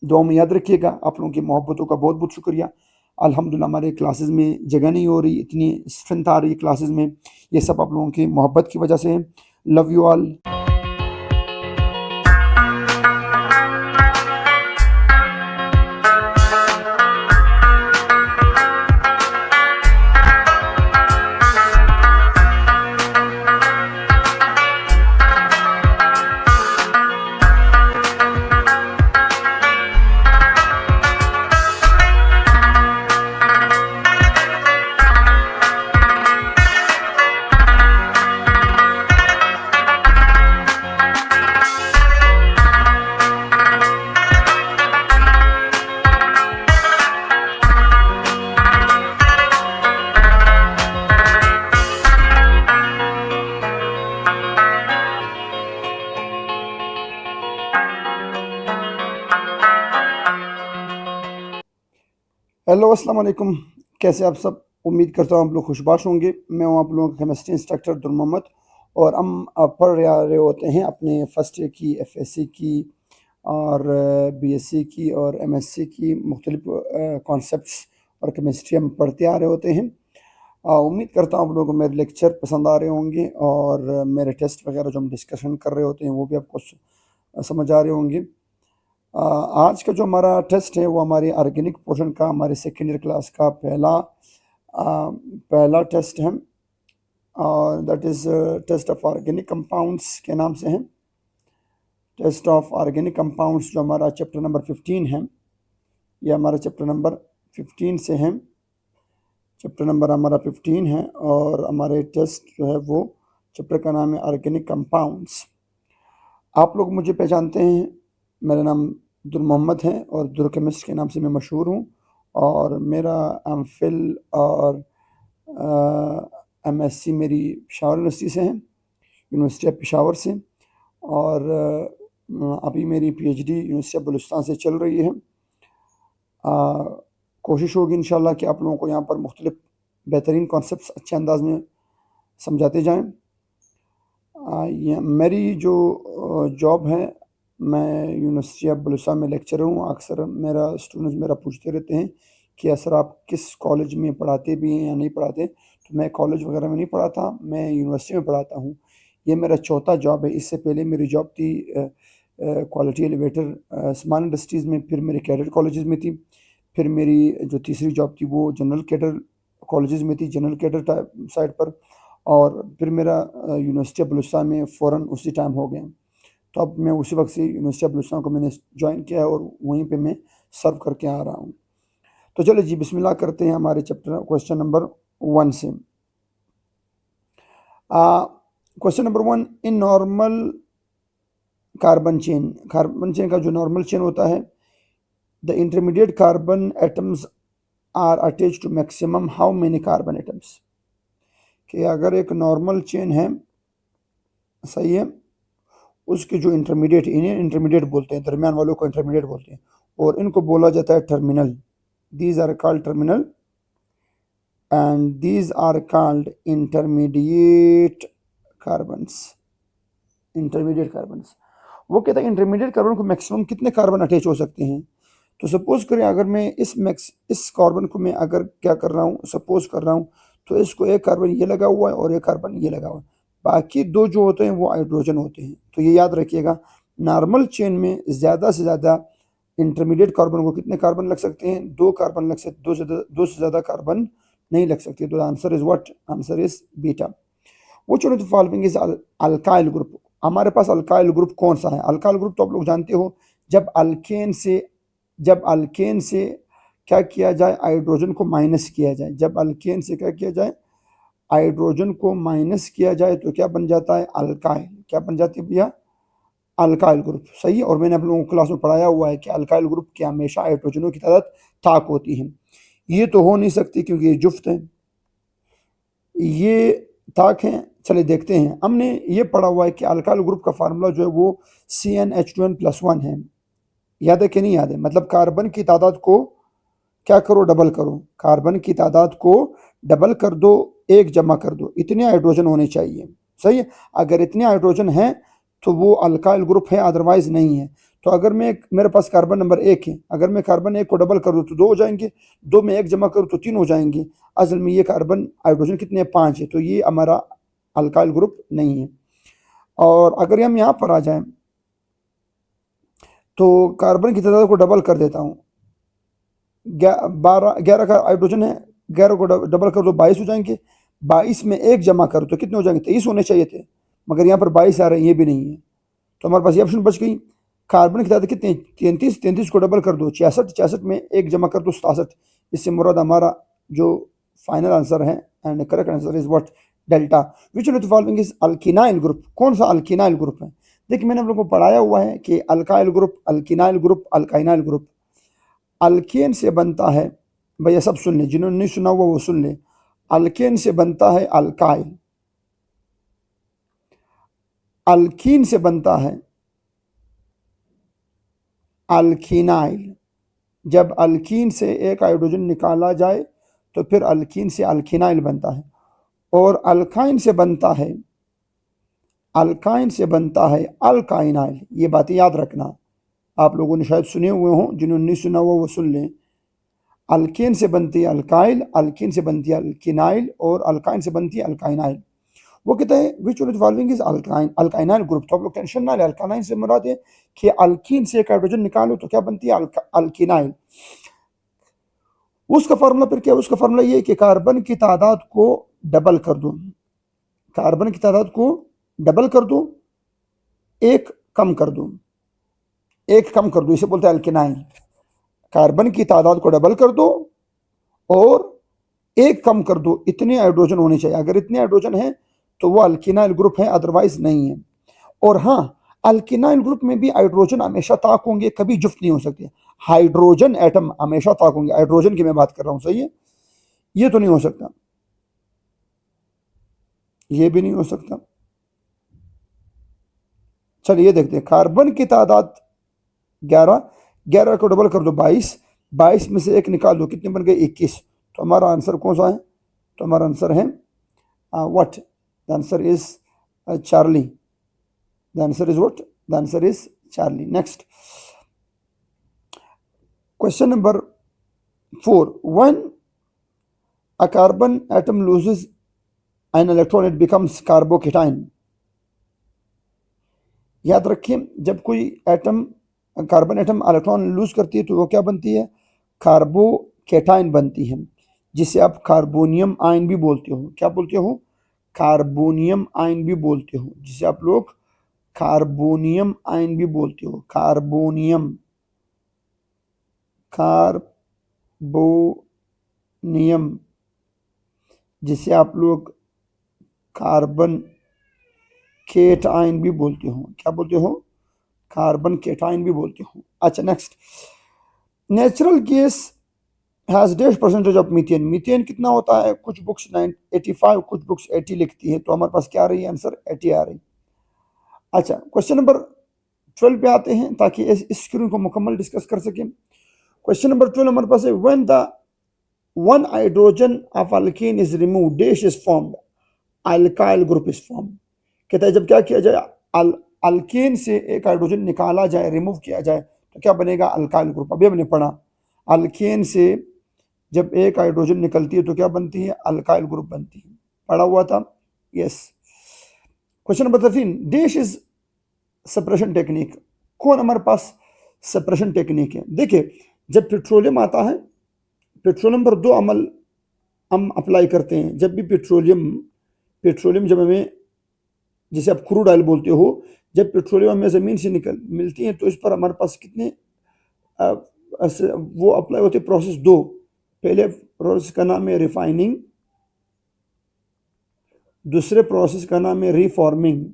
दुआ में याद रखिएगा। आप लोगों की मोहब्बतों का बहुत बहुत शुक्रिया। अल्हम्दुलिल्लाह हमारे क्लासेस में जगह नहीं हो रही, इतनी स्ट्रेंथ आ रही है क्लासेस में, ये सब आप लोगों की मोहब्बत की वजह से है। Love you all. हेलो अस्सलाम वालेकुम, कैसे आप सब? उम्मीद करता हूँ आप लोग खुशबाश होंगे। मैं हूँ आप लोगों का केमिस्ट्री इंस्ट्रक्टर दुर मोहम्मद, और हम पढ़ रहे होते हैं अपने फर्स्ट ईयर की, एफएससी की और बीएससी की और एमएससी की मुख्तलिफ कॉन्सेप्ट्स और केमिस्ट्री हम पढ़ते आ रहे होते हैं। उम्मीद करता हूँ आप लोगों को मेरे लेक्चर पसंद आ रहे होंगे, और मेरे टेस्ट वगैरह जो हम डिस्कशन कर रहे होते हैं वो भी आपको समझ आ रहे होंगे। आज का जो हमारा टेस्ट है वो हमारी ऑर्गेनिक पोर्शन का, हमारे सेकेंड ईयर क्लास का पहला टेस्ट है, और that is test of organic compounds के नाम से है। टेस्ट ऑफ ऑर्गेनिक कंपाउंड्स जो हमारा चैप्टर नंबर 15 है, ये हमारा चैप्टर नंबर 15 से है। चैप्टर नंबर हमारा 15 है, और हमारे टेस्ट जो है वो चैप्टर का नाम है ऑर्गेनिक कंपाउंड्स। आप लोग मुझे पहचानते हैं, मेरा नाम दुर मोहम्मद है और दुर केमिस्ट के नाम से मैं मशहूर हूँ, और मेरा एमफिल और एमएससी मेरी पेशावर यूनिवर्सिटी से है, यूनिवर्सिटी ऑफ पेशावर से, और अभी मेरी पीएचडी यूनिवर्सिटी ऑफ बलूचिस्तान से चल रही है। कोशिश होगी इंशाल्लाह कि आप लोगों को यहाँ पर मुख्तलिफ बेहतरीन कॉन्सेप्ट्स अच्छे अंदाज में समझाते जाएँ। मेरी जो जॉब है, मैं यूनिवर्सिटी ऑफ बलूचिस्तान में लेक्चरर हूँ। अक्सर स्टूडेंट्स मेरा पूछते रहते हैं कि सर आप किस कॉलेज में पढ़ाते भी हैं या नहीं पढ़ाते, तो मैं कॉलेज वगैरह में नहीं पढ़ाता, मैं यूनिवर्सिटी में पढ़ाता हूँ। ये मेरा चौथा जॉब है। इससे पहले मेरी जॉब थी क्वालिटी एलिवेटर स्मार्ट इंडस्ट्रीज़ में, फिर मेरे कैडेट कॉलेजेस में थी, फिर मेरी जो तीसरी जॉब थी वो जनरल कैडर कॉलेजेस में थी, जनरल कैडर साइड पर, और फिर मेरा यूनिवर्सिटी ऑफ बलूचिस्तान में फ़ौरन उसी टाइम हो गया। तो अब मैं उसी वक्त से यूनिवर्सिटी ऑफ बलूचिस्तान को मैंने ज्वाइन किया है, और वहीं पे मैं सर्व करके आ रहा हूँ। तो चलो जी बिस्मिल्लाह करते हैं हमारे चैप्टर क्वेश्चन नंबर 1 से। Question number 1, in normal carbon chain का जो नॉर्मल चेन होता है, the intermediate carbon atoms are attached to maximum how many carbon atoms. कि अगर एक नॉर्मल चेन है, सही है, उसके जो इंटरमीडिएट, इन्हें इंटरमीडिएट बोलते हैं, दरमियान वालों को इंटरमीडिएट बोलते हैं, और इनको बोला जाता है terminal. These are called terminal and these are called intermediate carbons. Intermediate carbons, वो कहता है इंटरमीडिएट कार्बन को मैक्सिमम कितने कार्बन अटैच हो सकते हैं। तो सपोज करें अगर मैं इस कार्बन को मैं अगर क्या कर रहा हूँ, सपोज कर रहा हूँ, तो इसको एक कार्बन ये लगा हुआ है और एक कार्बन ये लगा हुआ है, बाकी दो जो होते हैं वो हाइड्रोजन होते हैं। तो ये याद रखिएगा, नॉर्मल चेन में ज़्यादा से ज़्यादा इंटरमीडिएट कार्बन को कितने कार्बन लग सकते हैं? 2 कार्बन लग सकते, दो से ज़्यादा कार्बन नहीं लग सकते। तो answer is what? Answer is beta. Which one of the following is alkyl group. हमारे पास अल्काइल ग्रुप कौन सा है? अल्काइल ग्रुप तो आप लोग जानते हो, जब अल्केन से क्या किया जाए, हाइड्रोजन को माइनस किया जाए। जब अल्केन से क्या किया जाए, हाइड्रोजन को माइनस किया जाए, तो क्या बन जाता है? अल्काइल। क्या बन जाती है भैया? Alkyl group. सही है। और मैंने आप लोगों को क्लास में पढ़ाया हुआ है कि अल्काइल ग्रुप की हमेशा हाइड्रोजनों की तादाद ताक होती है। ये तो हो नहीं सकती क्योंकि ये जुफ्त है, ये ताक है। चलिए देखते हैं। हमने ये पढ़ा हुआ है कि अल्काइल ग्रुप का फार्मूला जो है वो CnH2n+1 है। याद है कि नहीं याद है? मतलब कार्बन की तादाद को क्या करो? डबल करो। कार्बन की तादाद को डबल कर दो, एक जमा कर दो, इतने हाइड्रोजन होने चाहिए। सही है। अगर इतने हाइड्रोजन हैं तो वो अल्काइल ग्रुप है, अदरवाइज नहीं है। तो अगर मैं मेरे पास कार्बन नंबर 1 है, अगर मैं कार्बन 1 को डबल कर दूँ तो 2 हो जाएंगे, 2 में 1 जमा करूँ तो 3 हो जाएंगे। असल में ये कार्बन हाइड्रोजन कितने हैं, 5 है, तो ये हमारा अल्काइल ग्रुप नहीं है। और अगर हम यहाँ पर आ जाएं तो कार्बन की तादाद को डबल कर देता हूँ। 11 का हाइड्रोजन है, 11 को डबल कर दो 22 हो जाएंगे, 22 में 1 जमा करो तो कितने हो जाएंगे, 23 होने चाहिए थे, मगर यहाँ पर 22 आ रहे हैं, ये भी नहीं है। तो हमारे पास ये ऑप्शन बच गई। कार्बन की तादाद कितनी, 33, 33 को डबल कर दो 66, 66 में 1 जमा कर दो 67। इससे मुराद हमारा जो फाइनल आंसर है and correct answer is what, delta. Which of the following is alkynyl group, कौन सा अल्किनाइल ग्रुप है। देखिए मैंने आप लोगों को पढ़ाया हुआ है कि alkyl group, alkynyl group, alkynyl group. Alkane से बनता है, भैया सब सुन ले, जिन्होंने नहीं सुना हुआ वो सुन ले। अल्केन से बनता है अल्काइल, अल्कीन से बनता है अल्किनाइल। जब अल्कीन से एक हाइड्रोजन निकाला जाए तो फिर अल्कीन से अल्किनाइल बनता है। और अल्काइन से बनता है, अल्काइन से बनता है अल्काइनाइल। ये बातें याद रखना, आप लोगों ने शायद सुने हुए हों, जिन्होंने नहीं सुना हुआ वो सुन लें। अल्केन से बनती है अल्काइल, अल्कीन से बनती है अल्किनाइल, और अल्काइन से बनती है अल्काइनाइल। वो कहते हैं which one following is alkyne, alkynyl group. तो आप लोग टेंशन ना ले, अल्काइनाइल से मुराद है कि अल्कीन से एक हाइड्रोजन निकालो तो क्या बनती है, अल्किनाइल। उसका फार्मूला फिर क्या है, उसका फार्मूला ये है कि कार्बन की तादाद को डबल कर दो, कार्बन की तादाद को डबल कर दो, एक कम कर दो, एक कम कर दो, इसे बोलते हैं अल्किनाइल। कार्बन की तादाद को डबल कर दो और एक कम कर दो, इतने हाइड्रोजन होने चाहिए। अगर इतने हाइड्रोजन है तो वो अल्किनाइल ग्रुप है, अदरवाइज नहीं है। और हाँ, अल्किनाइल ग्रुप में भी हाइड्रोजन हमेशा ताक होंगे, कभी जुफ्त नहीं हो सकते। हाइड्रोजन एटम हमेशा ताक होंगे, हाइड्रोजन की मैं बात कर रहा हूं, सही है, ये तो नहीं हो सकता, ये भी नहीं हो सकता। चलिए देखते हैं, कार्बन की तादाद 11, 11 को डबल कर दो 22, 22 में से एक निकाल दो, कितने बन गए 21। तो हमारा आंसर कौन सा है, तो हमारा आंसर है what, the answer is Charlie, the answer is what, the answer is Charlie. Next question number 4, when a carbon atom loses an electron it becomes carbocation। याद रखिए, जब कोई atom, carbon atom electron lose करती है तो वो क्या बनती है, कार्बोकेटाइन बनती है, जिसे आप कार्बोनियम आयन भी बोलते हो। क्या बोलते हो, कार्बोनियम आयन भी बोलते हो, जिसे आप लोग कार्बोनियम आयन भी बोलते हो, कार्बोनियम, कार्बोनियम, जिसे आप लोग कार्बन केटाइन भी बोलते हो। क्या बोलते हो, कार्बन केटाइन भी बोलते हो। अच्छा नेक्स्ट, नेचुरल गैस हैज डेढ़ परसेंटेज ऑफ मीथेन। मीथेन कितना होता है, कुछ बुक्स 85, कुछ बुक्स 80 लिखती है, तो हमारे पास क्या आ रही है आंसर, 80 आ रही। अच्छा क्वेश्चन नंबर 12 पे आते हैं ताकि इस स्क्रीन को मुकम्मल डिस्कस कर सकें। क्वेश्चन नंबर 12 हमारे पास है, when the one hydrogen of alkene is remove dash is formed, alkyl group is form. कहता है जब क्या किया जाए, अल्कीन से एक हाइड्रोजन निकाला जाए, रिमूव किया जाए, तो क्या बनेगा, अल्काइल ग्रुप। अभी हमने पढ़ा, अल्कीन से जब एक हाइड्रोजन निकलती है तो क्या बनती है, अल्काइल ग्रुप बनती है, पढ़ा हुआ था, yes. Question number 13, dash is separation technique. कौन हमारे पास सेपरेशन टेक्निक है। देखिए जब पेट्रोलियम आता है, पेट्रोलियम पर 2 अमल हम अप्लाई करते हैं। जब भी पेट्रोलियम जब हमें, जिसे आप क्रूड ऑयल बोलते हो, जब पेट्रोलियम हमें ज़मीन से मिलती है तो इस पर हमारे पास कितने वो अप्लाई होते, प्रोसेस 2। पहले प्रोसेस का नाम है रिफाइनिंग, दूसरे प्रोसेस का नाम है रिफॉर्मिंग।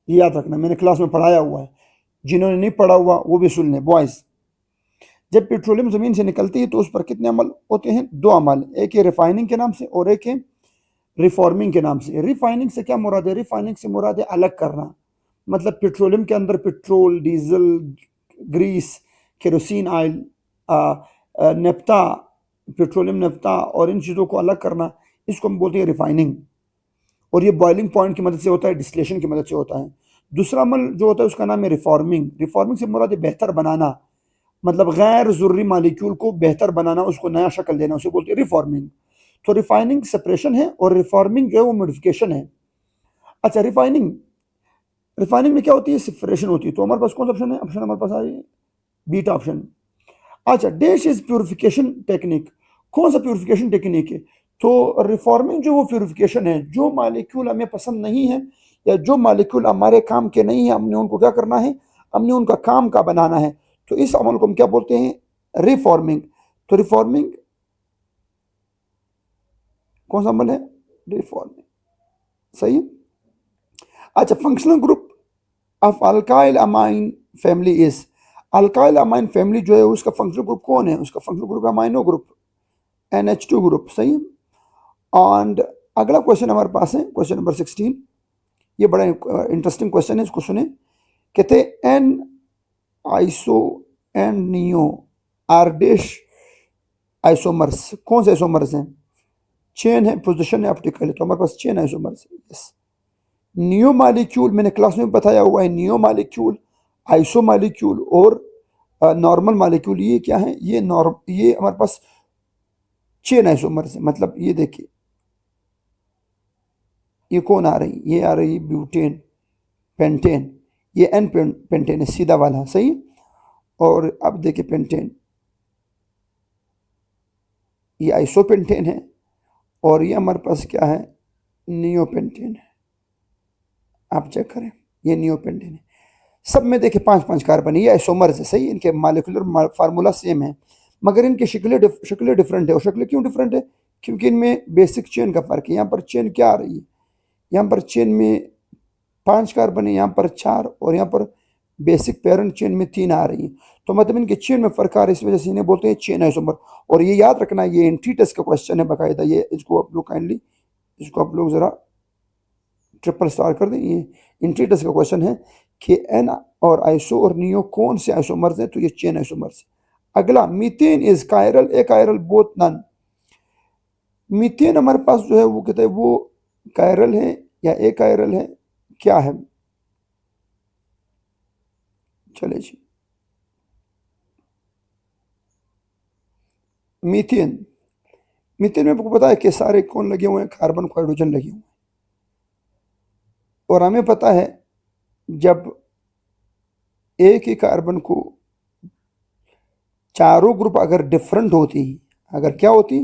ये याद रखना, मैंने क्लास में पढ़ाया हुआ है, जिन्होंने नहीं पढ़ा हुआ वो भी सुन लें बॉयज। जब पेट्रोलियम ज़मीन से निकलती है तो उस पर कितने अमल होते हैं, 2 अमल, एक है रिफाइनिंग के नाम से और एक है रिफॉर्मिंग के नाम से। रिफाइनिंग से क्या मुराद है, रिफाइनिंग से मुराद है अलग करना, मतलब पेट्रोलियम के अंदर petrol, diesel, grease, kerosene oil, naphtha, petroleum naphtha और इन चीज़ों को अलग करना, इसको हम बोलते हैं रिफाइनिंग। और ये बॉइलिंग पॉइंट की मदद से होता है, डिस्टिलेशन की मदद से होता है। दूसरा अमल जो होता है उसका नाम है रिफॉर्मिंग। रिफॉर्मिंग से मुराद है बेहतर बनाना, मतलब गैर ज़रूरी मालिक्यूल को बेहतर बनाना, उसको नया शक्ल देना, उसे बोलते हैं रिफॉर्मिंग। तो रिफाइनिंग सेपरेशन है और रिफॉर्मिंग जो है वो मॉडिफिकेशन है। अच्छा, रिफाइनिंग रिफाइनिंग में क्या होती है? सेपरेशन होती है। तो हमारे पास कौन सा ऑप्शन है? ऑप्शन हमारे पास आ रही है बीटा ऑप्शन। अच्छा, डैश इज प्योरिफिकेशन टेक्निक। कौन सा प्योरिफिकेशन टेक्निक है? तो रिफॉर्मिंग जो वो प्योरिफिकेशन है, जो मालिक्यूल हमें पसंद नहीं है या जो मालिक्यूल हमारे काम के नहीं है, हमने उनको क्या करना है? हमने उनका काम का बनाना है। तो इस अमल को हम क्या बोलते हैं? रिफॉर्मिंग। तो रिफॉर्मिंग कौन सा अमल है? रिफॉर्मिंग, सही है। अच्छा, functional group of alkyl amine family is. Alkyl amine family जो है उसका फंक्शनल ग्रुप कौन है? उसका functional group amino group, NH2 group, सही है। एंड अगला क्वेश्चन हमारे पास है क्वेश्चन नंबर 16। ये बड़ा इंटरेस्टिंग क्वेश्चन है, इसको सुने। कहते n iso and neo are dash isomers. कौन से आइसोमर्स हैं? चेन है, पोजीशन है, ऑप्टिकल है। तो हमारे पास चेन आइसोमर्स है, यस। नियो मालिक्यूल मैंने क्लास में बताया हुआ है, नियो मालिक्यूल, आइसो मालिक्यूल और नॉर्मल मालिक्यूल, ये क्या है? ये हमारे पास चेन आइसोमर्स है। मतलब ये देखिए, ये कौन आ रही? ये आ रही ब्यूटेन, पेंटेन। ये एन पेंटेन है, सीधा वाला, सही। और अब देखिए पेंटेन, ये आइसोपेंटेन है। और ये हमारे पास क्या है? नियोपेंटेन है। आप चेक करें, ये नियोपेंटेन है। सब में देखिए 5-5 कार्बन है, ये आइसोमर्स है, सही। इनके मालिकुलर फार्मूला सेम है, मगर इनकी शक्लें डिफरेंट है। और शक्लें क्यों डिफरेंट है? क्योंकि इनमें बेसिक चेन का फर्क है। यहाँ पर चेन क्या आ रही है? यहाँ पर चेन में 5 कार्बन है, यहाँ पर 4, और यहाँ पर बेसिक पेरेंट चेन में 3 आ रही है। तो मतलब इनके चेन में फर्क आ रहा है, इस वजह से इन्हें बोलते हैं चेन आइसोमर। और ये याद रखना, ये एंट्री टेस्ट का क्वेश्चन है बाकायदा। ये इसको आप लोग काइंडली, इसको आप लोग ज़रा ट्रिपल स्टार कर दें। ये एंट्री टेस्ट का क्वेश्चन है कि एन और आइसो और नियो कौन से आइसोमर्स हैं? तो ये चेन आइसोमर्स। अगला, methane is chiral achiral both none. Methane हमारे पास जो है वो कहते हैं वो कायरल है या ए कायरल है, क्या है? चले जी, मीथेन। मीथेन में आपको पता है कि सारे कौन लगे हुए हैं? कार्बन को हाइड्रोजन लगे हुए हैं। और हमें पता है जब एक ही कार्बन को चारों ग्रुप अगर डिफरेंट होती, अगर क्या होती?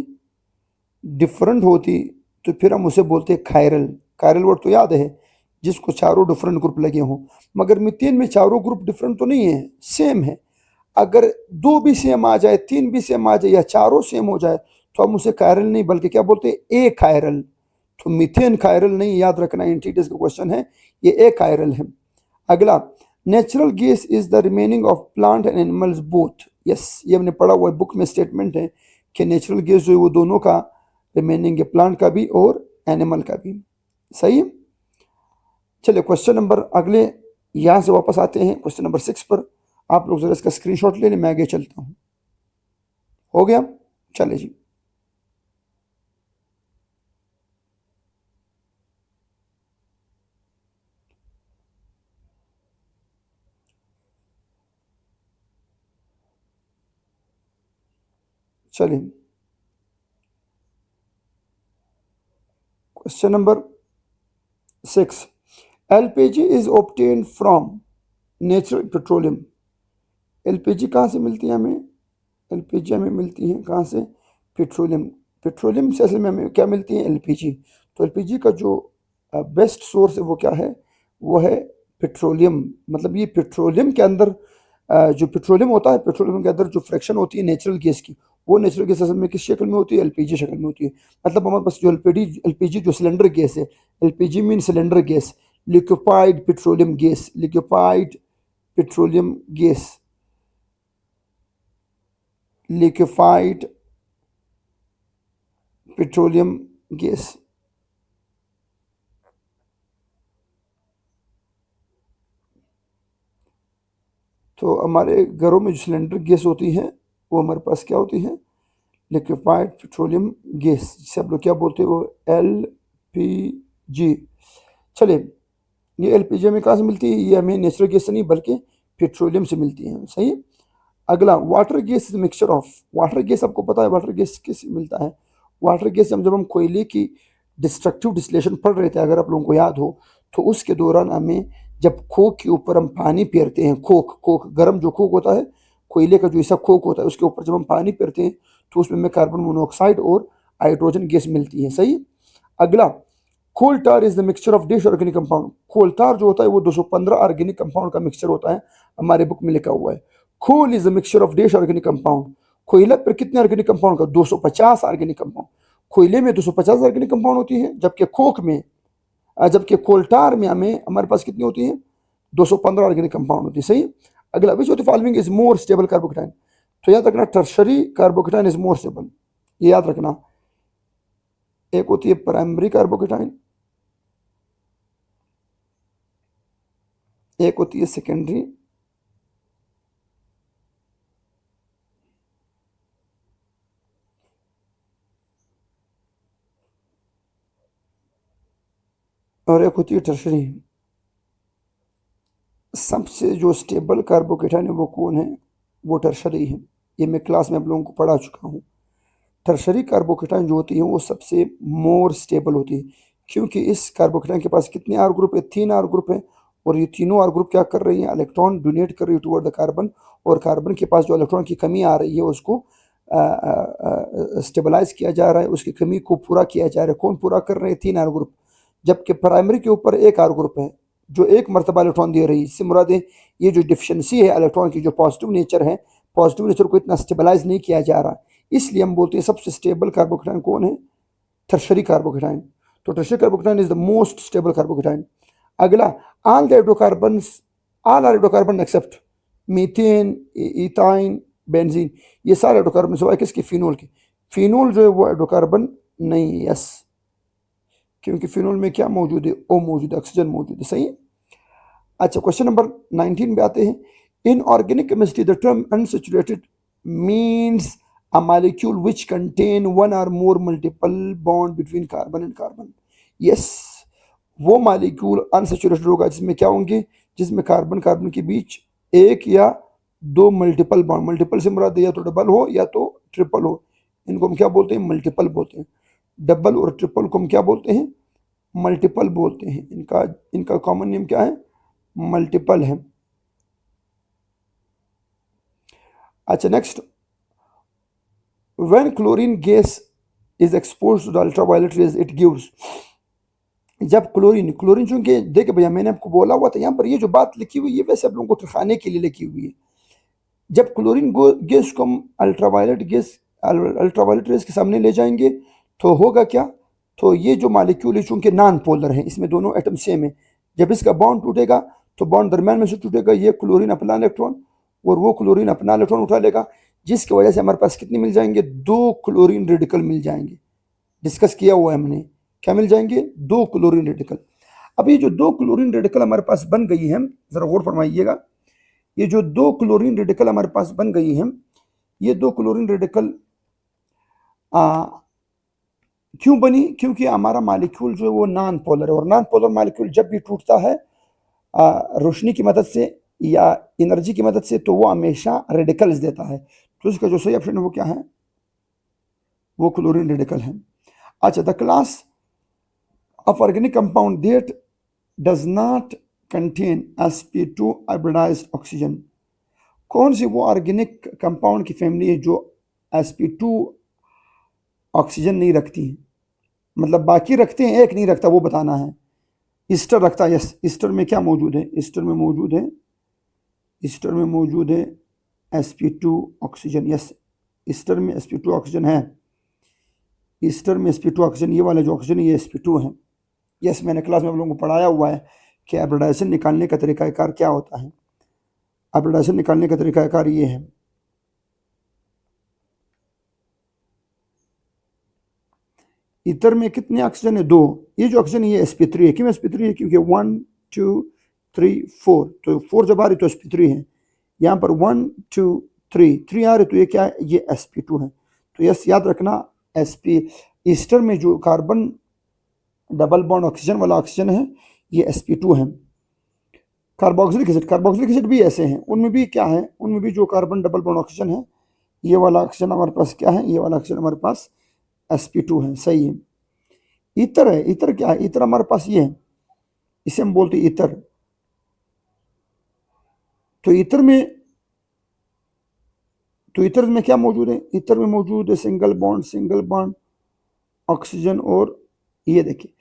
डिफरेंट होती, तो फिर हम उसे बोलते हैं कायरल। कायरल वर्ड तो याद है, जिसको चारों डिफरेंट ग्रुप लगे हों। मगर मीथेन में चारों ग्रुप डिफरेंट तो नहीं है, सेम है। अगर 2 भी सेम आ जाए, 3 भी सेम आ जाए, या चारों सेम हो जाए, तो हम उसे कायरल नहीं बल्कि क्या बोलते हैं? ए कायरल। तो मीथेन कायरल नहीं, याद रखना, एंटीटेस का क्वेश्चन है, ये ए कायरल है। अगला, natural gas is the remaining of plant and animals both. Yes, ये हमने पढ़ा हुआ है, बुक में स्टेटमेंट है कि नेचुरल गैस जो है वो दोनों का रिमेनिंग है, प्लांट का भी और एनिमल का भी, सही है। चलिए क्वेश्चन नंबर अगले यहाँ से वापस आते हैं क्वेश्चन नंबर 6 पर। आप लोग जरा इसका स्क्रीनशॉट ले लें, मैं आगे चलता हूँ। हो गया? चले जी, चलिए question number 6। LPG is obtained from natural petroleum. LPG कहाँ से मिलती है हमें? LPG हमें मिलती है कहाँ से? पेट्रोलियम। पेट्रोलियम से असल में हमें क्या मिलती है? LPG। तो LPG का जो बेस्ट सोर्स है वो क्या है? वो है पेट्रोलियम। मतलब ये पेट्रोलियम के अंदर जो पेट्रोलियम होता है, पेट्रोलियम के अंदर जो फ्रैक्शन होती है नेचुरल गैस की, वो नेचुरल गैस असल में किस शक्ल में होती है? LPG शक्ल में होती है। मतलब हमारे पास जो LPG जो सिलेंडर गैस है, LPG mean cylinder gas, liquefied petroleum gas, liquefied petroleum gas, liquefied petroleum gas. तो हमारे घरों में जो सिलेंडर गैस होती है वो हमारे पास क्या होती है? लिक्विफाइड पेट्रोलियम गैस, जिसे आप लोग क्या बोलते हैं? वो LPG। जी, चलिए, ये एलपीजी हमें कहाँ से मिलती है? ये हमें नेचुरल गैस से नहीं बल्कि पेट्रोलियम से मिलती है, सही है। अगला, water gas is mixture of, water gas आपको पता है वाटर गैस किससे मिलता है? वाटर गैस जब हम कोयले की डिस्ट्रक्टिव डिस्टिलेशन पढ़ रहे थे, अगर आप लोगों को याद हो, तो उसके दौरान हमें जब खोख के ऊपर हम पानी फेरते हैं, खोख खोख गर्म जो खोख होता है, कोयले का जो ऐसा खोख होता है, उसके ऊपर जब हम पानी फेरते हैं तो उसमें हमें कार्बन मोनोऑक्साइड और हाइड्रोजन गैस मिलती है, सही। अगला, coal tar is the mixture of dish organic compound, coal tar जो होता है वो 215 ऑर्गेनिक कंपाउंड का मिक्सचर होता है, हमारे बुक में लिखा हुआ है। Coal is the mixture of dish organic compound, कोयला पर कितने ऑर्गेनिक कंपाउंड का? 250 ऑर्गेनिक कंपाउंड। कोयले में 250 ऑर्गेनिक कंपाउंड होती है, जबकि खोख में जबकि कोल्टार में हमें हमारे पास कितनी होती है? 215 ऑर्गेनिक कंपाउंड होती है, सही। अगला, विच of the following is more stable carbocation, तो याद रखना tertiary carbocation is more stable, ये याद रखना। एक होती है प्राइमरी कार्बोकेटाइन, एक होती है सेकेंडरी, और एक होती है टर्शरी। सबसे जो स्टेबल कार्बोकेटाइन है वो कौन है? वो टर्शरी है, ये मैं क्लास में आप लोगों को पढ़ा चुका हूँ। टर्शरी कार्बोकेटाइन जो होती है वो सबसे मोर स्टेबल होती है, क्योंकि इस कार्बोकेटाइन के पास कितने आर ग्रुप है? 3 आर ग्रुप है, और ये तीनों आर ग्रुप क्या कर रही है? इलेक्ट्रॉन डोनेट कर रही है टुवर्ड द कार्बन, और कार्बन के पास जो इलेक्ट्रॉन की कमी आ रही है उसको स्टेबलाइज किया जा रहा है, उसकी कमी को पूरा किया जा रहा है। कौन पूरा कर रहे हैं? 3 आर ग्रुप। जबकि प्राइमरी के ऊपर एक आर ग्रुप है जो एक मरतबा इलेक्ट्रॉन दे रही है, इससे मुराद है ये जो डिफिशियंसी है इलेक्ट्रॉन की, जो पॉजिटिव नेचर है, पॉजिटिव नेचर को इतना स्टेबलाइज नहीं किया जा रहा, इसलिए हम बोलते हैं सबसे स्टेबल कार्बोकेटाइन कौन है? Tertiary carbocation. तो tertiary carbocation is the most stable carbocation. अगला, all the hydrocarbon, all hydrocarbon except methane, ethyne, benzene, ये सारे हाइड्रोकार्बन सिवाय किसके? फिनोल के। फिनोल जो है वो हाइड्रोकार्बन नहीं है, यस, क्योंकि फिनोल में क्या मौजूद है? ओ मौजूद है, ऑक्सीजन मौजूद है, सही है। अच्छा, क्वेश्चन नंबर 19 पे आते हैं। In organic chemistry the term unsaturated means a molecule which contain one or more multiple bond between carbon and carbon. Yes, वो मॉलिक्यूल अनसैचुरेटेड होगा जिसमें क्या होंगे? जिसमें कार्बन कार्बन के बीच एक या दो मल्टीपल बॉन्ड, मल्टीपल से मुराद या तो डबल हो या तो ट्रिपल हो, इनको हम क्या बोलते हैं? मल्टीपल बोलते हैं। डबल और ट्रिपल को हम क्या बोलते हैं? मल्टीपल बोलते हैं। इनका इनका कॉमन नेम क्या है? मल्टीपल है। अच्छा, next, when chlorine gas is exposed to the ultraviolet rays it gives, जब क्लोरीन क्लोरीन चूंकि देखिए भैया मैंने आपको बोला हुआ था यहाँ पर ये जो बात लिखी हुई है वैसे आप लोगों को ठिकाने के लिए लिखी हुई है। जब क्लोरीन गैस को हम अल्ट्रावायलेट रेस के सामने ले जाएंगे तो होगा क्या? तो ये जो मालिक्यूल है चूंकि नॉन पोलर है, इसमें दोनों एटम सेम है, जब इसका बॉन्ड टूटेगा तो बॉन्ड दरम्यान में से टूटेगा, ये क्लोरीन अपना इलेक्ट्रॉन और वो क्लोरीन अपना इलेक्ट्रॉन उठा लेगा, जिसकी वजह से हमारे पास कितने मिल जाएंगे? 2 क्लोरीन रेडिकल मिल जाएंगे। डिस्कस किया हुआ है हमने, क्या मिल जाएंगे? 2 क्लोरीन रेडिकल। अब ये जो 2 क्लोरीन रेडिकल हमारे पास बन गई है, जरा गौर फरमाइएगा, ये जो 2 क्लोरीन रेडिकल हमारे पास बन गई है, ये 2 क्लोरीन रेडिकल क्यों बनी? क्योंकि हमारा मालिक्यूल जो है वो नॉन पोलर है, और नॉन पोलर मालिक्यूल जब भी टूटता है रोशनी की मदद से या एनर्जी की मदद से तो वो हमेशा रेडिकल्स देता है, तो इसका जो सही ऑप्शन है वो क्या है? वो क्लोरीन रेडिकल है। अच्छा, the class of organic compound that does not contain sp2 hybridised oxygen, कौन सी वो ऑर्गेनिक कंपाउंड की फैमिली है जो sp2 ऑक्सीजन नहीं रखती है? मतलब बाकी रखते हैं, एक नहीं रखता, वो बताना है। ईस्टर रखता है, यस, ईस्टर में क्या मौजूद है? ईस्टर में मौजूद है, ईस्टर में मौजूद है sp2 ऑक्सीजन, यस, ईस्टर में sp2 ऑक्सीजन है, ईस्टर में sp2 ऑक्सीजन, ये वाला जो ऑक्सीजन ये sp2 है। यस, मैंने क्लास में आप लोगों को पढ़ाया हुआ है कि हाइब्रिडाइजेशन निकालने का तरीकाकार क्या होता है। हाइब्रिडाइजेशन निकालने का तरीकाकार ये है, ईथर में कितने ऑक्सीजन है? 2। ये जो ऑक्सीजन ये sp3 है, क्यों sp3 है? क्योंकि 1 2 3 4, तो 4 जब आ रही तो sp3 है, यहाँ पर 1 2 3 आ रहे तो ये क्या है? ये sp2 है। तो यस, याद रखना sp ईस्टर में जो कार्बन डबल बॉन्ड ऑक्सीजन वाला ऑक्सीजन है, ये sp2 है। कार्बोक्सिलिक एसिड भी ऐसे हैं, उनमें भी क्या है, उनमें भी जो कार्बन डबल बॉन्ड ऑक्सीजन है, ये वाला ऑक्सीजन हमारे पास क्या है, ये वाला ऑक्सीजन हमारे पास sp2 है, सही है। ईथर है, ईथर क्या है, ईथर हमारे पास ये है, इसे हम बोलते हैं ईथर। तो ईथर में क्या मौजूद है, ईथर में मौजूद है सिंगल बॉन्ड ऑक्सीजन। और ये देखिए,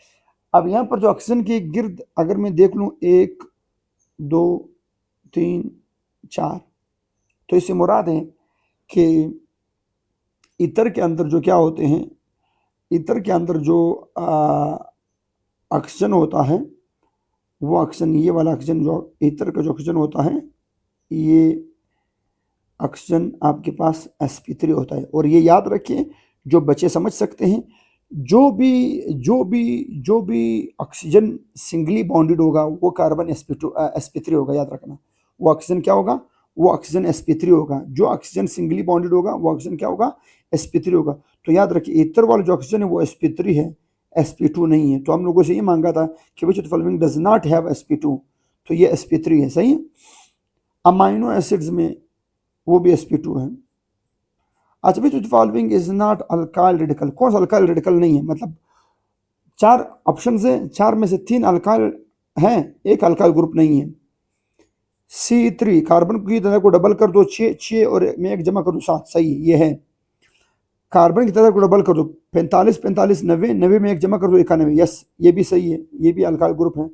अब यहाँ पर जो ऑक्सीजन के गिर्द अगर मैं देख लूँ 1 2 3 4, तो इससे मुराद है कि ईथर के अंदर जो क्या होते हैं, ईथर के अंदर जो ऑक्सीजन होता है, वो ऑक्सीजन, ये वाला ऑक्सीजन जो ईथर का जो ऑक्सीजन होता है, ये ऑक्सीजन आपके पास sp3 होता है। और ये याद रखिए, जो बच्चे समझ सकते हैं, जो भी ऑक्सीजन सिंगली बॉन्डेड होगा वो कार्बन sp3 होगा, याद रखना। वो ऑक्सीजन क्या होगा, वो ऑक्सीजन sp3 होगा। जो ऑक्सीजन सिंगली बॉन्डेड होगा वो ऑक्सीजन क्या होगा, sp3 होगा। तो याद रखिए, ईथर वाला जो ऑक्सीजन है वो sp3 है, sp2 नहीं है। तो हम लोगों से ये मांगा था कि विच of the following does not have sp2, तो ये sp3 है, सही है। अमाइनो एसिड्स में वो भी sp2 है। अच्छा, which of the following is not alkyl radical, कौन सा अल्काइल रेडिकल नहीं है, मतलब 4 ऑप्शन है, 4 में से 3 अल्काइल हैं, एक अल्काइल ग्रुप नहीं है। C3, कार्बन की तरह को डबल कर दो 6 और मैं 1 जमा कर दो 7, सही है, ये है। कार्बन की तरह को डबल कर दो 45 90 में 1 जमा कर दो 91, यस, ये भी सही है, ये भी अल्काइल ग्रुप है।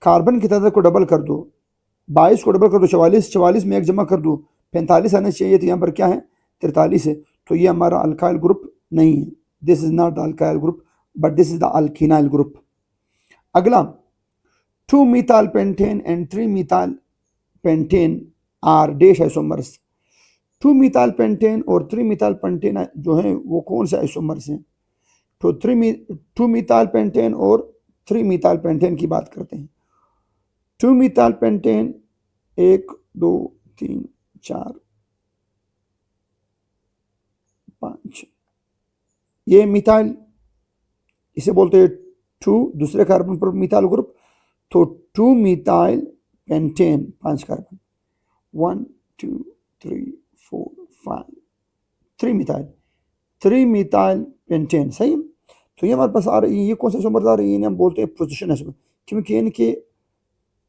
कार्बन की तरह को डबल कर दो 22 को डबल कर दो 44 में 1 जमा कर दो 45 आना चाहिए, तो यहाँ पर क्या है 43 है। तो ये हमारा अल्काइल ग्रुप नहीं है, this is not the alkyl group but this is the alkynyl group. अगला, 2 methyl pentane and 3 methyl pentane are dash isomers। 2 methyl pentane और 3 methyl pentane जो है वो कौन से आइसोमर्स हैं, तो 2 methyl pentane और 3 methyl pentane की बात करते हैं। 2 methyl pentane 1 2 3 4 5, ये मिथाइल, इसे बोलते हैं 2, दूसरे कार्बन पर मिथाइल ग्रुप, तो 2 methyl pentane, 5 carbon, 1 2 3 4 5, 3 methyl pentane, सही। तो ये हमारे पास आ रही है, ये कौन सा आइसोमर आ रही है, इन्हें हम बोलते हैं पोजीशन आइसोमर, क्योंकि इनके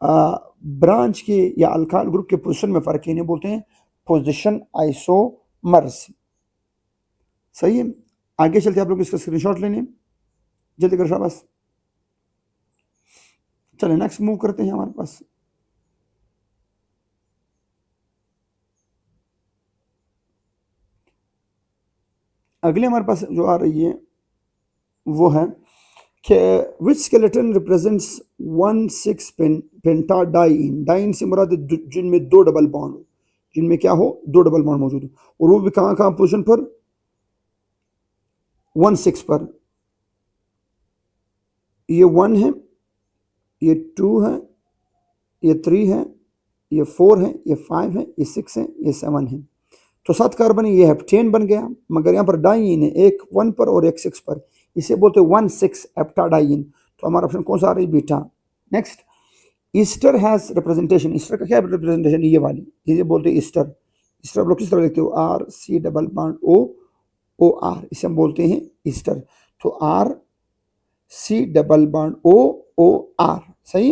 ब्रांच के या अल्काइल ग्रुप के पोजीशन में फर्क है, इन्हें बोलते हैं पोजीशन आइसोमर्स, सही है। आगे चलते आप लोग इसका स्क्रीनशॉट लेने, जल्दी कर शाबाश। चले नेक्स्ट मूव करते हैं हमारे पास। अगले हमारे पास जो आ रही है वो है कि विच स्केलेटन रिप्रेजेंट्स 1,6 पेंटाडाइन। डाइन से मुराद जिनमें 2 डबल बॉन्ड, जिनमें क्या हो 2 डबल बॉन्ड मौजूद हो, और वो भी कहाँ पोजीशन पर 1,6 पर। ये 1 है, ये 2 है, ये 3 है, ये 4 है, ये 5 है, ये 6 है, ये 7 है। तो 7 कार्बन ये हेप्टेन बन गया, मगर यहाँ पर डाइन है, एक 1 पर और एक 6 पर, इसे बोलते हैं 1,6 हेप्टाडाइन। तो हमारा ऑप्शन कौन सा आ रही है, beta. Next, Easter has representation, Easter का क्या रिप्रेजेंटेशन, ये वाली, इसे बोलते हैं ईस्टर। ईस्टर आप लोग किस तरह लिखते हो, R C double bond O R, इसे हम बोलते हैं ईस्टर। तो R C double bond O R, सही।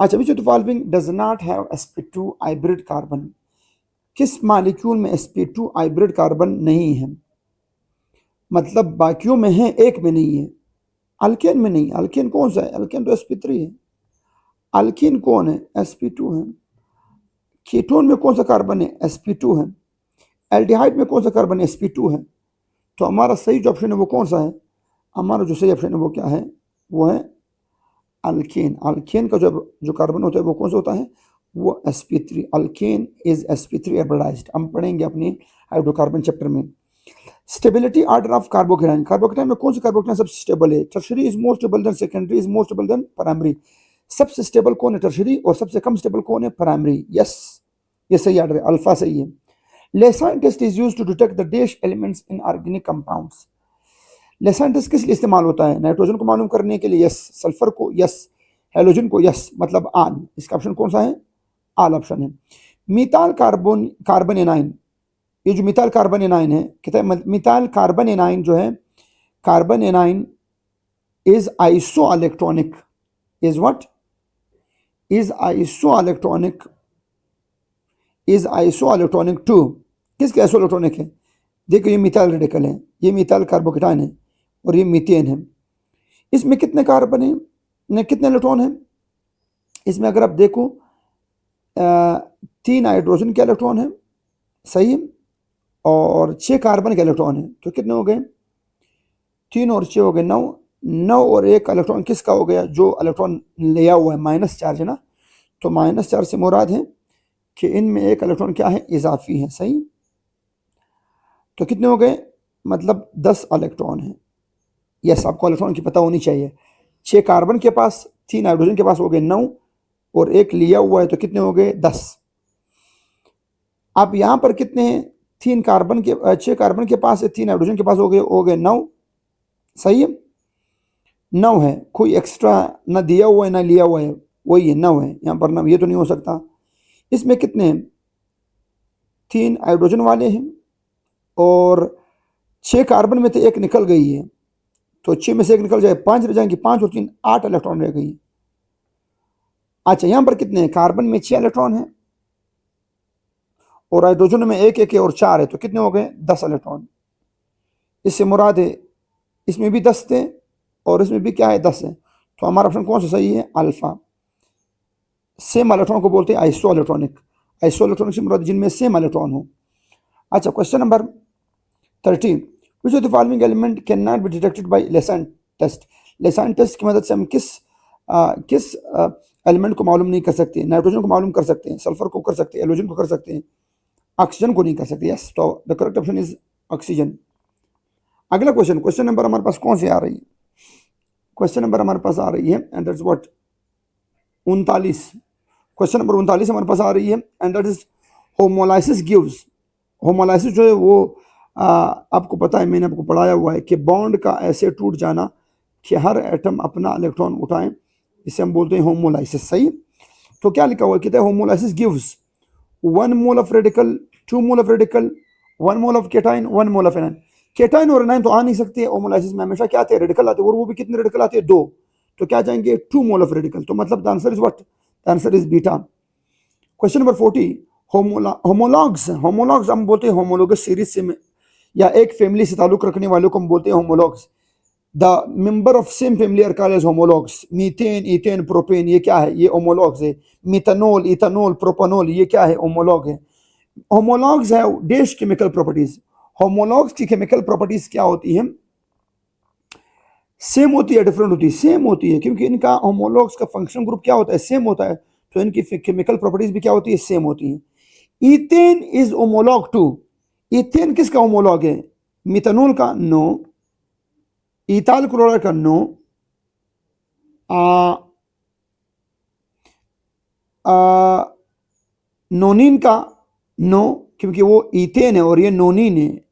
अच्छा, which of the following does not have sp2 hybrid carbon, किस मालिक्यूल में sp2 हाइब्रिड कार्बन नहीं है, मतलब बाकियों में है, एक में नहीं है। अल्केन में नहीं, अल्केन कौन सा है, अल्केन तो sp3 है। अल्कीन कौन है, sp2 है। कीटोन में कौन सा कार्बन है, sp2 है। एल्डिहाइड में कौन सा कार्बन है, sp2 है। तो हमारा सही जो ऑप्शन है वो कौन सा है, हमारा जो सही ऑप्शन है वो क्या है, वो है अल्केन। अल्केन का जो कार्बन होता है वो कौन सा होता है, वो sp3। Alkane is sp3 hybridised, हम पढ़ेंगे अपने हाइड्रोकार्बन चैप्टर में। Stability order of carbocation, carbocation में कौन सा कार्बोकेटाइन सबसे स्टेबल है, tertiary is more stable then secondary is more stable then primary. सबसे स्टेबल कौन है, टर्शरी, और सबसे कम स्टेबल कौन है, प्राइमरी। यस, ये सही ऑर्डर है, अल्फा सही है। Lassaigne test is used to detect the dash elements in organic compounds. Lassaigne test किस लिए इस्तेमाल होता है? नाइट्रोजन को मालूम करने के लिए, यस। सल्फर को, यस। हेलोजन को, यस। मतलब आन। इसका ऑप्शन कौन सा है? आल ऑप्शन है। मिथाइल कार्बन एनाइन, ये जो मिथाइल कार्बन एनाइन है, कहते हैं मिथाइल कार्बन एनाइन जो है, carbanion is isoelectronic, is what? Is isoelectronic, is isoelectronic to, किसके आइसो इलेक्ट्रॉनिक है? देखो ये मिथाइल रेडिकल है, ये मिथाइल कार्बोकेटाइन है, और ये मीथेन है। इसमें कितने कार्बन है, कितने इलेक्ट्रॉन है? इसमें अगर आप देखो 3 हाइड्रोजन के इलेक्ट्रॉन है, सही है, और 6 कार्बन के इलेक्ट्रॉन है। तो कितने हो गए? 3 और 6 हो गए 9। 9 और 1 इलेक्ट्रॉन किसका हो गया? जो इलेक्ट्रॉन लिया हुआ है, माइनस चार्ज है ना, तो माइनस चार्ज से मुराद है कि इनमें 1 इलेक्ट्रॉन क्या है? इजाफी है, सही। तो कितने हो गए? मतलब 10 इलेक्ट्रॉन है। यस, आपको इलेक्ट्रॉन की पता होनी चाहिए। 6 कार्बन के पास, 3 हाइड्रोजन के पास हो गए 9, और 1 लिया हुआ है, तो कितने हो गए? 10। अब यहां पर कितने हैं? 6 कार्बन के पास है, 3 हाइड्रोजन के पास हो गए 9, सही है। 9 है, कोई एक्स्ट्रा ना दिया हुआ है ना लिया हुआ है, वही है 9 है यहां पर। 9 ये तो नहीं हो सकता। इसमें कितने हैं? 3 हाइड्रोजन वाले हैं, और 6 कार्बन में तो 1 निकल गई है, तो 6 में से 1 निकल जाए, 5 रह जाएंगे। 5 और 3 8 इलेक्ट्रॉन रह गई। अच्छा, यहां पर कितने हैं? कार्बन में 6 इलेक्ट्रॉन है, और हाइड्रोजन में 1 1 और 4 है, तो कितने हो गए? 10 इलेक्ट्रॉन। इससे मुराद है इसमें भी 10 थे, और इसमें भी क्या है? 10 है। तो हमारा ऑप्शन कौन सा सही है? अल्फा। सेम इलेक्ट्रॉन को बोलते हैं आइसो इलेक्ट्रॉनिक। आइसो इलेक्ट्रॉनिक से मुराद जिनमें सेम इलेक्ट्रॉन हो। अच्छा, question number 30, which of the following element can not be detected by Lassaigne test? Lassaigne test की मदद से हम किस एलिमेंट को मालूम नहीं कर सकते? नाइट्रोजन को मालूम कर सकते हैं, सल्फर को कर सकते हैं, हेलोजन को कर सकते हैं, ऑक्सीजन को नहीं कर सकते। यस, तो the correct option is oxygen. अगला क्वेश्चन नंबर हमारे पास कौन सी आ रही है? क्वेश्चन नंबर हमारे पास आ रही है, and that's what, 39। Question number 39 हमारे पास आ रही है, and that is homolysis gives. Homolysis जो है वो आपको पता है, मैंने आपको पढ़ाया हुआ है कि बॉन्ड का ऐसे टूट जाना कि हर एटम अपना इलेक्ट्रॉन उठाएं, इसे हम बोलते हैं होमोलाइसिस, सही। तो क्या लिखा हुआ है? कहते हैं homolysis gives 1 mole of radical, 2 mole of radical, 1 mole of cation, 1 mole of anion. Cation और एनाइन तो आ नहीं सकते होमोलाइसिस में, हमेशा क्या आते हैं? रेडिकल आते हैं, और वो भी कितने रेडिकल आते हैं? 2। तो क्या जाएंगे? 2 मोल ऑफ रेडिकल। तो मतलब the answer is what? The answer is beta. Question number 40, homologues. Homologues हम बोलते हैं होमोलोगस सीरीज से या एक फैमिली से ताल्लुक रखने वालों को हम बोलते हैं homologues. The member of same family are called as homologues. Methane, ethane, propane, ये क्या है? ये होमोलॉग्स है। मिथेनॉल, इथेनॉल, प्रोपेनॉल, ये क्या है? होमोलॉग है। होमोलॉग्स है डैश केमिकल प्रॉपर्टीज। होमोलॉग्स की केमिकल प्रॉपर्टीज क्या होती है? सेम होती है, डिफरेंट होती है? सेम होती है, क्योंकि इनका होमोलॉग्स का फंक्शन ग्रुप क्या होता है? सेम होता है, तो इनकी केमिकल प्रॉपर्टीज भी क्या होती है? सेम होती है। Ethane is homologue to. Ethane किसका होमोलॉग है? मिथेनॉल का? नो। इथाइल क्लोराइड का? नो। नोनिन का? नो, क्योंकि वो इथेन है और ये नोनिन है,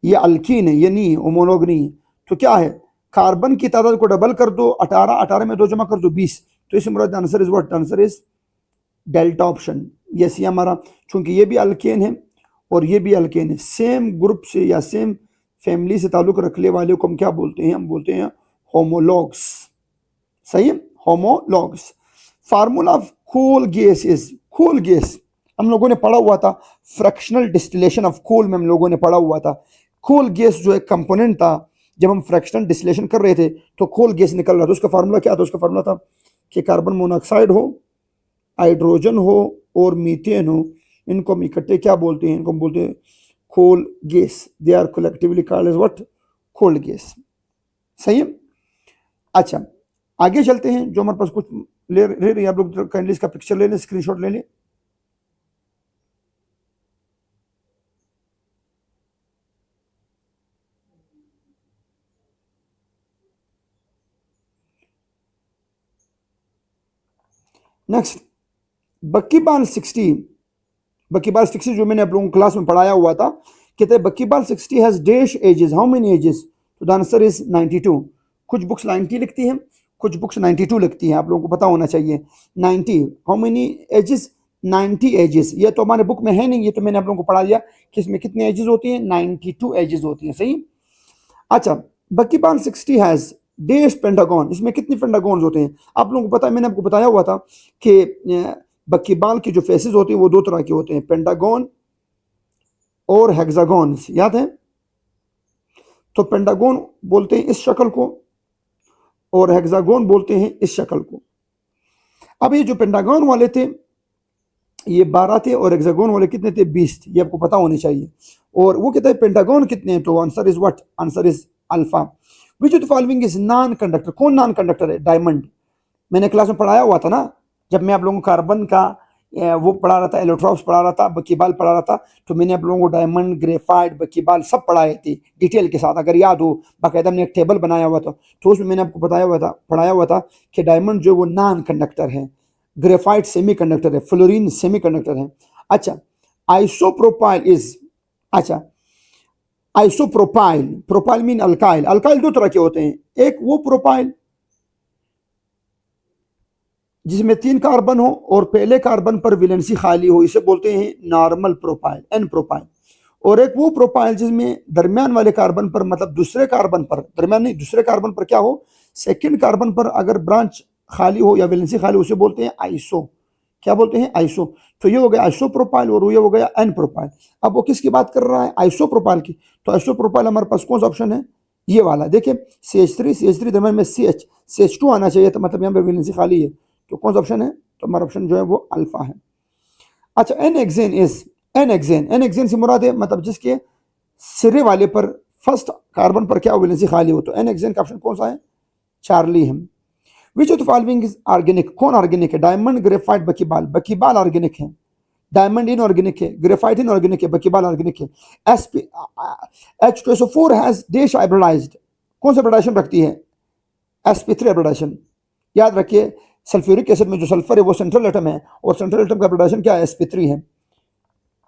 ये अल्कीन है, ये नहीं है, होमोलॉग नहीं है। तो क्या है? कार्बन की तादाद को डबल कर दो, 18, 18 में 2 जमा कर दो, 20। तो इसमें मुराद answer is what? Answer is delta option. Yes, ये हमारा, चूंकि ये भी अल्केन है और ये भी अल्केन है, सेम ग्रुप से या सेम फैमिली से ताल्लुक रखने वाले को हम क्या बोलते हैं? हम बोलते हैं होमोलॉग्स, सही है, homologues. Formula of coal gas is, coal gas हम लोगों ने पढ़ा हुआ था, फ्रैक्शनल डिस्टिलेशन ऑफ कूल में हम लोगों ने पढ़ा हुआ था। कूल गैस जो एक कंपोनेंट था, जब हम फ्रैक्शनल डिस्टिलेशन कर रहे थे तो कूल गैस निकल रहा था। उसका फार्मूला क्या था? उसका फार्मूला था कि कार्बन मोनोऑक्साइड हो, हाइड्रोजन हो और मीथेन हो, इनको हम इकट्ठे क्या बोलते हैं? इनको हम बोलते हैं coal gas. They are collectively called as what? Coal gas, सही है। अच्छा, आगे चलते हैं। जो हमारे पास कुछ ले रहे आप लोग काइंडली इसका पिक्चर ले लें, स्क्रीनशॉट ले लें। नेक्स्ट, बकीबाल 60। बकीबाल 60 जो मैंने आप लोगों को क्लास में पढ़ाया हुआ था, कहते हैं buckyball 60 has dash edges. How many edges? तो द आंसर इज 92। कुछ बुक्स 90 लिखती हैं, कुछ बुक्स 92 लिखती हैं, आप लोगों को पता होना चाहिए। 90, हाउ मेनी एजेस? 90 एजेस। ये तो हमारे बुक में है नहीं, ये तो मैंने आप लोगों को पढ़ा दिया कि इसमें कितने एजेस होती हैं, 92 एजेस होती हैं, सही। अच्छा, बकीबाल 60 हैज डैश पेंटागन, इसमें कितने पेंटागॉन्स होते हैं? आप लोगों को पता है, मैंने आपको बताया हुआ था कि बकीबाल की जो फेसेस होती हैं वो दो तरह के होते हैं, पेंटागन और हेक्सागॉन्स, याद है? तो पेंटागन बोलते हैं इस शक्ल को और हेक्सागोन बोलते हैं इस शक्ल को। अब ये जो पेंटागन वाले थे ये 12 थे और हेक्सागोन वाले कितने थे? 20 थे, ये आपको पता होने चाहिए। और वो कहते हैं पेंटागन कितने हैं, तो answer is what? Answer is alpha. Which of the following is non conductor? कौन नॉन कंडक्टर है? डायमंड। मैंने क्लास में पढ़ाया हुआ था ना, जब मैं आप लोगों को कार्बन का वो पढ़ा रहा था, एलोट्रॉप्स पढ़ा रहा था, बकीबाल पढ़ा रहा था, तो मैंने आप लोगों को डायमंड, ग्रेफाइट, बकीबाल सब पढ़ाए थे डिटेल के साथ, अगर याद हो। बाकायदा हमने एक टेबल बनाया हुआ था, तो उसमें मैंने आपको पढ़ाया हुआ था कि डायमंड जो वो नॉन कंडक्टर है, ग्रेफाइट सेमी कंडक्टर है, फ्लोरीन सेमी कंडक्टर है। अच्छा, आइसोप्रोपाइल इज, अच्छा isopropyl, propyl mean alkyl. Alkyl दो तरह के होते हैं, एक वो प्रोपाइल जिसमें 3 कार्बन हो और पहले कार्बन पर वैलेंसी खाली हो, इसे बोलते हैं नॉर्मल प्रोपाइल, एन प्रोपाइल। और एक वो प्रोपाइल जिसमें दरमियान वाले कार्बन पर, मतलब दूसरे कार्बन पर, दरमियान नहीं, दूसरे कार्बन पर क्या हो, सेकंड कार्बन पर अगर ब्रांच खाली हो या वैलेंसी खाली हो, उसे बोलते हैं आइसो। क्या बोलते हैं? आइसो। तो ये हो गया आइसो प्रोपाइल और ये हो गया एन प्रोपाइल। अब वो किसकी बात कर रहा है? आइसो प्रोपाइल की। तो आइसो प्रोपाइल हमारे पास कौन सा ऑप्शन है? ये वाला। देखिए CH3 दरमियान में CH2 आना चाहिए, तो मतलब यहाँ पे वैलेंसी खाली है, तो कौन सा ऑप्शन है? तो हमारा ऑप्शन जो है वो अल्फा है। अच्छा, एन हेक्सेन से मुराद है मतलब जिसके सिरे वाले पर फर्स्ट कार्बन पर क्या वैलेंसी खाली हो, तो एन हेक्सेन का ऑप्शन कौन सा है? चार्ली है। Which of the following is organic? कौन ऑर्गेनिक है? Diamond, graphite, buckyball. Buckyball organic है, डायमंड इनऑर्गेनिक है, ग्रेफाइट इनऑर्गेनिक है, बकीबाल ऑर्गेनिक है। H2SO4 हैज डैश हाइब्रिडाइज्ड, कौन सा हाइब्रिडाइजेशन रखती है? sp3 hybridisation. याद रखिए, सल्फ्यूरिक एसिड में जो सल्फर है वो सेंट्रल एटम है, और सेंट्रल एटम का हाइब्रिडाइजेशन क्या है? sp3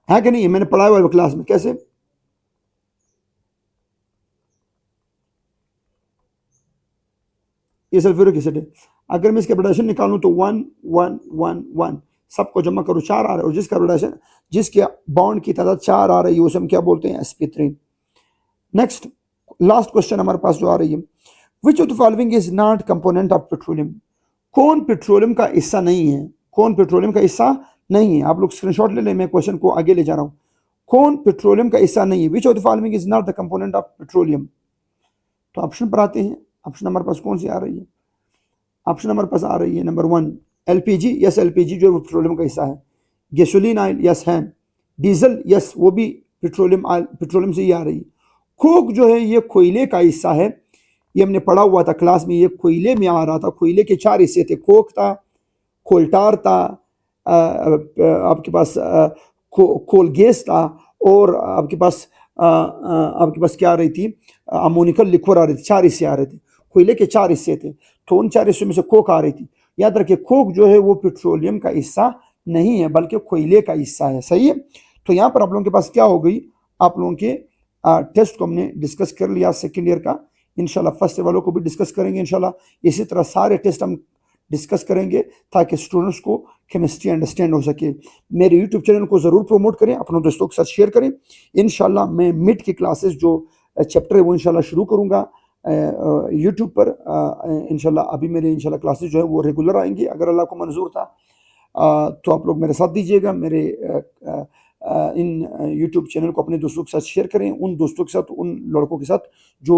है कि नहीं? मैंने पढ़ाया हुआ क्लास में। कैसे? ये सल्फ्यूरिक एसिड है, अगर मैं इसका हाइब्रिडाइजेशन निकालूं तो 1 1 1 1, सबको जमा करो 4 आ रहा है, और जिसका हाइब्रिडाइजेशन, जिसके बॉन्ड की तादाद 4 आ रही है उसे हम क्या बोलते हैं? sp3। नेक्स्ट, लास्ट क्वेश्चन हमारे पास जो आ रही है, which of the following is not component of petroleum? कौन पेट्रोलियम का हिस्सा नहीं है? कौन पेट्रोलियम का हिस्सा नहीं है? आप लोग स्क्रीनशॉट ले लें, मैं क्वेश्चन को आगे ले जा रहा हूं। कौन पेट्रोलियम का हिस्सा नहीं है? Which of the following is not the component of petroleum? तो ऑप्शन पर आते हैं। ऑप्शन हमारे पास कौन सी आ रही है? ऑप्शन हमारे पास आ रही है नंबर 1 एलपीजी, यस एलपीजी जो है वो पेट्रोलियम का हिस्सा है। गैसोलीन ऑयल, यस है। डीजल, यस वो भी पेट्रोलियम ऑयल, पेट्रोलियम से ही आ रही है। कोक जो है ये कोयले का हिस्सा है, ये हमने पढ़ा हुआ था क्लास में, ये कोयले में आ रहा था। कोयले के 4 हिस्से थे, कोक था, कोल्टार था, आपके पास कोल गैस था, और आपके पास क्या आ रही थी? अमोनिकल लिक्विड आ रही थी। 4 हिस्से आ रहे थे, कोयले के 4 हिस्से थे, तो उन 4 हिस्सों में से कोक आ रही थी। याद रखिए, कोक जो है वो पेट्रोलियम का हिस्सा नहीं है बल्कि कोयले का हिस्सा है, सही है। तो यहाँ पर आप लोगों के पास क्या हो गई, आप लोगों के टेस्ट को हमने डिस्कस कर लिया सेकेंड ईयर का। इंशाल्लाह फर्स्ट ईयर वालों को भी डिस्कस करेंगे इंशाल्लाह। इसी तरह सारे टेस्ट हम डिस्कस करेंगे ताकि स्टूडेंट्स को केमिस्ट्री अंडरस्टैंड हो सके। मेरे यूट्यूब चैनल को ज़रूर प्रमोट करें, अपने दोस्तों के साथ शेयर करें। इंशाल्लाह मैं मिड की क्लासेस जो चैप्टर है वो इंशाल्लाह शुरू करूँगा यूट्यूब पर। इंशाल्लाह अभी मेरे इंशाल्लाह क्लासेस जो है वो रेगुलर आएंगी, अगर अल्लाह को मंजूर था तो आप लोग मेरे साथ दीजिएगा। मेरे इन यूट्यूब चैनल को अपने दोस्तों के साथ शेयर करें, उन दोस्तों के साथ, उन लड़कों के साथ जो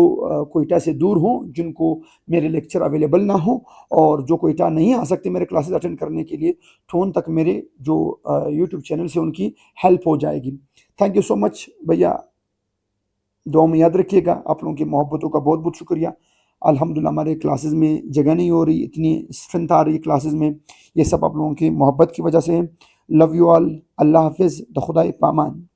कोयटा से दूर हों, जिनको मेरे लेक्चर अवेलेबल ना हो, और जो कोयटा नहीं आ सकते मेरे क्लासेस अटेंड करने के लिए, तो उन तक मेरे जो यूट्यूब चैनल से उनकी हेल्प हो जाएगी। थैंक यू सो मच भैया, दुआ में याद रखिएगा। आप लोगों की मोहब्बतों का बहुत बहुत शुक्रिया। अल्हम्दुलिल्लाह हमारे क्लासेस में जगह नहीं हो रही, इतनी स्ट्रेंथ आ रही है क्लासेस में, ये सब आप लोगों की मोहब्बत की वजह से है। लव यू ऑल, अल्लाह हाफिज़, द खुदा पामान।